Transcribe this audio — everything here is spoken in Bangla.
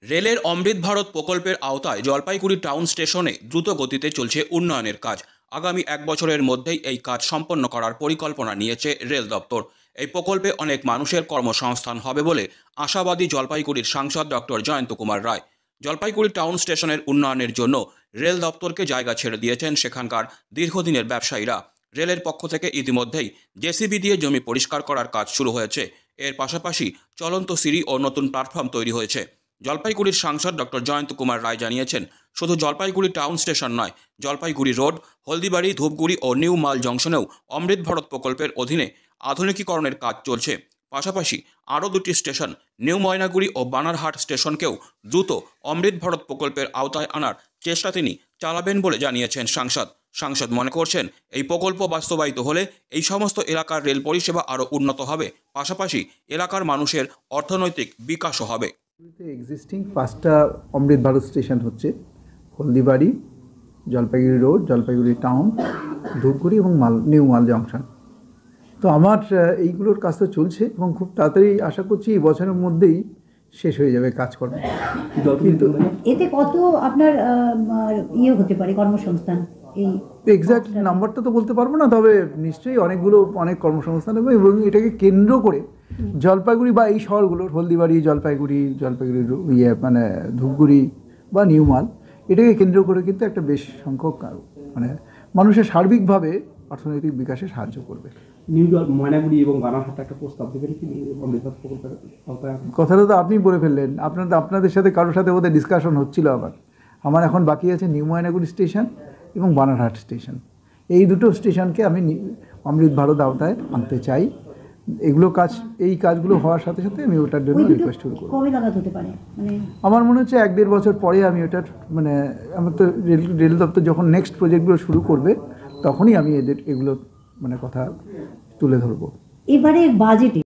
রেলের অমৃত ভারত প্রকল্পের আওতায় জলপাইগুড়ি টাউন স্টেশনে দ্রুত গতিতে চলছে উন্নয়নের কাজ। আগামী 1 বছরের মধ্যেই এই কাজ সম্পন্ন করার পরিকল্পনা নিয়েছে রেল দপ্তর। এই প্রকল্পে অনেক মানুষের কর্মসংস্থান হবে বলে আশাবাদী জলপাইগুড়ির সাংসদ ডক্টর জয়ন্ত কুমার রায়। জলপাইগুড়ি টাউন স্টেশনের উন্নয়নের জন্য রেল দপ্তরকে জায়গা ছেড়ে দিয়েছেন সেখানকার দীর্ঘদিনের ব্যবসায়ীরা। রেলের পক্ষ থেকে ইতিমধ্যেই জেসিবি দিয়ে জমি পরিষ্কার করার কাজ শুরু হয়েছে। এর পাশাপাশি চলন্ত সিঁড়ি ও নতুন প্ল্যাটফর্ম তৈরি হয়েছে। জলপাইগুড়ির সাংসদ ডক্টর জয়ন্ত কুমার রায় জানিয়েছেন, শুধু জলপাইগুড়ি টাউন স্টেশন নয়, জলপাইগুড়ি রোড, হলদিবাড়ি, ধূপগুড়ি ও নিউ মাল জংশনেও অমৃত ভারত প্রকল্পের অধীনে আধুনিকীকরণের কাজ চলছে। পাশাপাশি আরও 2টি স্টেশন, নিউ ময়নাগুড়ি ও বানারহাট স্টেশনকেও দ্রুত অমৃত ভারত প্রকল্পের আওতায় আনার চেষ্টা তিনি চালাবেন বলে জানিয়েছেন সাংসদ মনে করছেন, এই প্রকল্প বাস্তবায়িত হলে এই সমস্ত এলাকার রেল পরিষেবা আরও উন্নত হবে, পাশাপাশি এলাকার মানুষের অর্থনৈতিক বিকাশও হবে। এক্সিস্টিং 5টা অমৃত ভারত স্টেশন হচ্ছে হলদিবাড়ি, জলপাইগুড়ি রোড, জলপাইগুড়ি টাউন, ধূপগুড়ি এবং নিউ মাল জংশন। তো আমার এইগুলোর কাজ তো চলছে এবং খুব তাড়াতাড়ি আশা করছি এই বছরের মধ্যেই শেষ হয়ে যাবে কাজকর্ম। কিন্তু এতে কত আপনার হতে পারে কর্মসংস্থান? এই এক্স্যাক্ট নাম্বারটা তো বলতে পারবো না, তবে নিশ্চয়ই অনেক কর্মসংস্থান এবং এটাকে কেন্দ্র করে জলপাইগুড়ি বা এই শহরগুলোর হলদিবাড়ি, জলপাইগুড়ি মানে ধূপগুড়ি বা নিউমাল, এটাকে কেন্দ্র করে কিন্তু একটা বেশ সংখ্যক মানুষের সার্বিকভাবে অর্থনৈতিক বিকাশে সাহায্য করবে। নিউ ময়নাগুড়ি এবং বানারহাট একটা প্রস্তাব দেবেন কি কথাটা তো আপনি বলে ফেললেন। আপনাদের সাথে কারোর সাথে বোধহয় ডিসকাশন হচ্ছিল। আমার এখন বাকি আছে নিউ ময়নাগুড়ি স্টেশন এবং বানারহাট স্টেশন। এই দুটো স্টেশনকে আমি অমৃত ভারত আওতায় আনতে চাই। এই কাজগুলো হওয়ার সাথে সাথে আমি ওটার জন্য রিকোয়েস্ট করব। কবে নাগাদ হতে পারে? আমার মনে হচ্ছে 1-1.5 বছর পরে আমি ওটার আমার তো রেল দপ্তর যখন নেক্সট প্রজেক্টগুলো শুরু করবে তখনই আমি এগুলো কথা তুলে ধরবো। এবারে বাজেটে